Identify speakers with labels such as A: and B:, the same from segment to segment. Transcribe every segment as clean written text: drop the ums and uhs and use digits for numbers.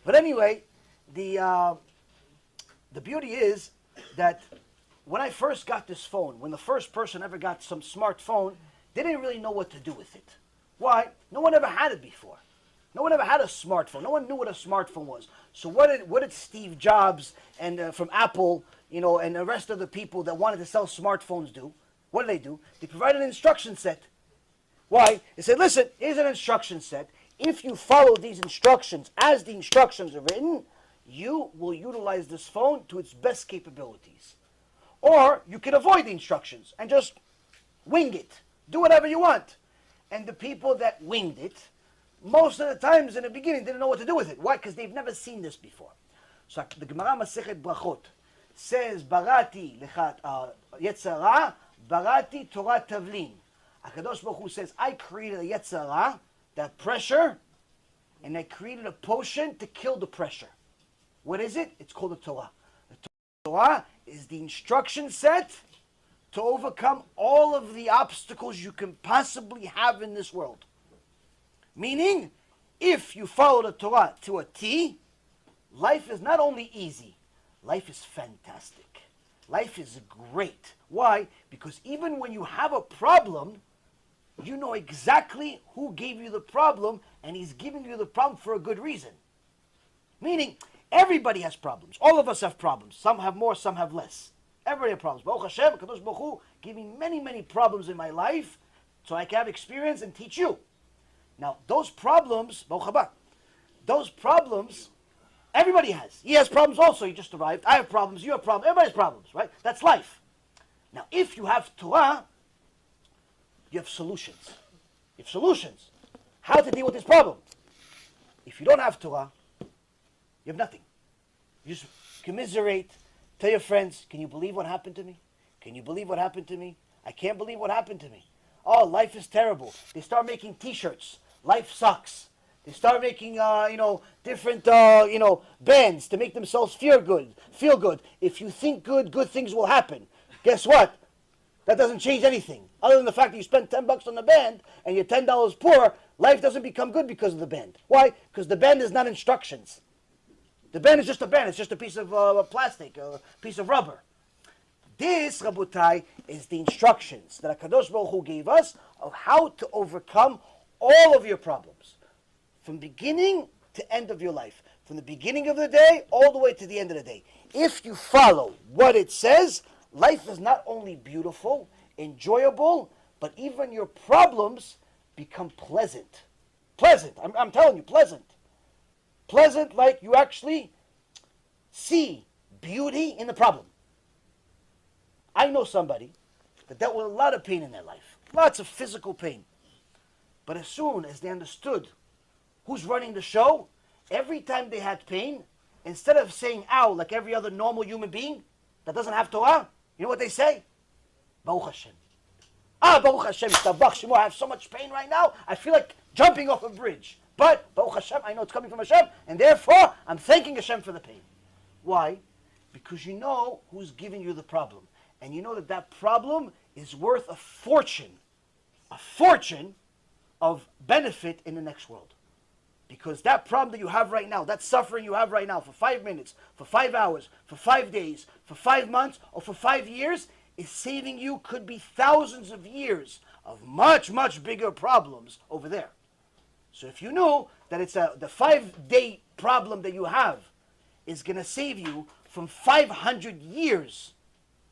A: But anyway, the beauty is that when I first got this phone, when the first person ever got some smartphone, they didn't really know what to do with it. Why? No one ever had it before. No one ever had a smartphone. No one knew what a smartphone was. So what did Steve Jobs and from Apple, and the rest of the people that wanted to sell smartphones do? What do? They provided an instruction set. Why? They said, listen, here's an instruction set. If you follow these instructions as the instructions are written, you will utilize this phone to its best capabilities. Or you can avoid the instructions and just wing it. Do whatever you want. And the people that winged it, most of the times in the beginning, didn't know what to do with it. Why? Because they've never seen this before. So the Gemara Masechet Brachot says, Barati lechat Yetzara, Barati Torah Tavlin. HaKadosh Baruch Hu says, I created a Yetzara, that pressure, and I created a potion to kill the pressure. What is it? It's called the Torah. The Torah is the instruction set to overcome all of the obstacles you can possibly have in this world. Meaning, if you follow the Torah to a T, life is not only easy, life is fantastic. Life is great. Why? Because even when you have a problem, you know exactly who gave you the problem, and he's giving you the problem for a good reason. Meaning, everybody has problems. All of us have problems. Some have more, some have less. Everybody has problems. Baruch Hashem, Kadosh Baruch Hu gave me many, many problems in my life, so I can have experience and teach you. Now, those problems, Baruch Haba, those problems, everybody has. He has problems also. He just arrived. I have problems. You have problems. Everybody has problems, right? That's life. Now, if you have Torah, you have solutions. You have solutions. How to deal with this problem. If you don't have Torah, you have nothing. You just commiserate. Tell your friends, can you believe what happened to me? Can you believe what happened to me? I can't believe what happened to me. Oh, life is terrible. They start making T-shirts. Life sucks. They start making, different, bands to make themselves feel good. If you think good things will happen. Guess what? That doesn't change anything. Other than the fact that you spent $10 on the band and you're $10 poor, life doesn't become good because of the band. Why? Because the band is not instructions. The band is just a band. It's just a piece of plastic, a piece of rubber. This, Rabotai, is the instructions that HaKadosh Baruch Hu gave us of how to overcome all of your problems. From beginning to end of your life. From the beginning of the day all the way to the end of the day. If you follow what it says, life is not only beautiful, enjoyable, but even your problems become pleasant. Pleasant. I'm telling you, pleasant. Pleasant, like you actually see beauty in the problem. I know somebody that dealt with a lot of pain in their life. Lots of physical pain. But as soon as they understood who's running the show, every time they had pain, instead of saying ow like every other normal human being that doesn't have Torah, you know what they say? Baruch Hashem. Baruch Hashem, Tabach Shemo, I have so much pain right now, I feel like jumping off a bridge. But, Baruch Hashem, I know it's coming from Hashem, and therefore, I'm thanking Hashem for the pain. Why? Because you know who's giving you the problem. And you know that that problem is worth a fortune of benefit in the next world. Because that problem that you have right now, that suffering you have right now for 5 minutes, for 5 hours, for 5 days, for 5 months, or for 5 years, is saving you, could be thousands of years of much, much bigger problems over there. So if you knew that it's the 5-day problem that you have is going to save you from 500 years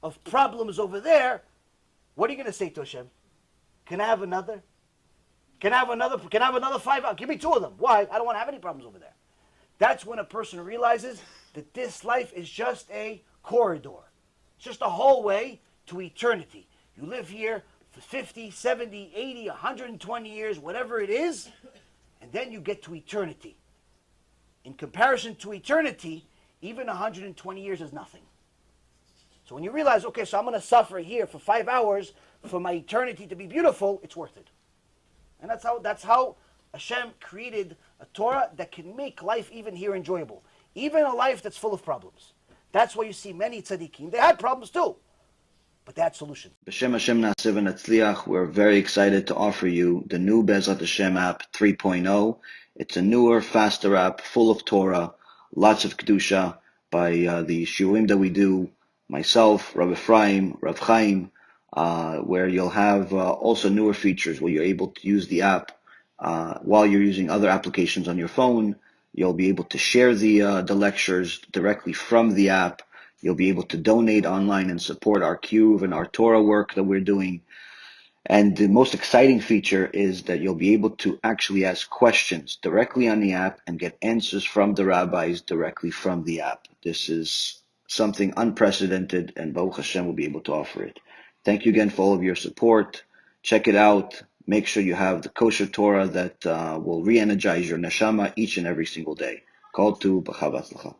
A: of problems over there, what are you going to say to Hashem? Can I have another? Can I have another 5 hours? Give me 2 of them. Why? I don't want to have any problems over there. That's when a person realizes that this life is just a corridor. It's just a hallway to eternity. You live here for 50, 70, 80, 120 years, whatever it is, and then you get to eternity. In comparison to eternity, even 120 years is nothing. So when you realize, okay, so I'm going to suffer here for 5 hours for my eternity to be beautiful, it's worth it. And that's how Hashem created a Torah that can make life even here enjoyable. Even a life that's full of problems. That's why you see many tzaddikim. They had problems too, but they had solutions.
B: B'Shem Hashem Na'aseh v'Natzliach, we're very excited to offer you the new Bezrat Hashem app 3.0. It's a newer, faster app full of Torah, lots of Kedusha by the Shurim that we do, myself, Rav Ephraim, Rav Chaim, where you'll have also newer features where you're able to use the app while you're using other applications on your phone. You'll be able to share the lectures directly from the app. You'll be able to donate online and support our Kiruv and our Torah work that we're doing. And the most exciting feature is that you'll be able to actually ask questions directly on the app and get answers from the rabbis directly from the app. This is something unprecedented, and Baruch Hashem will be able to offer it. Thank you again for all of your support. Check it out. Make sure you have the kosher Torah that will re-energize your neshama each and every single day. Kol tu b'chavatzlacha.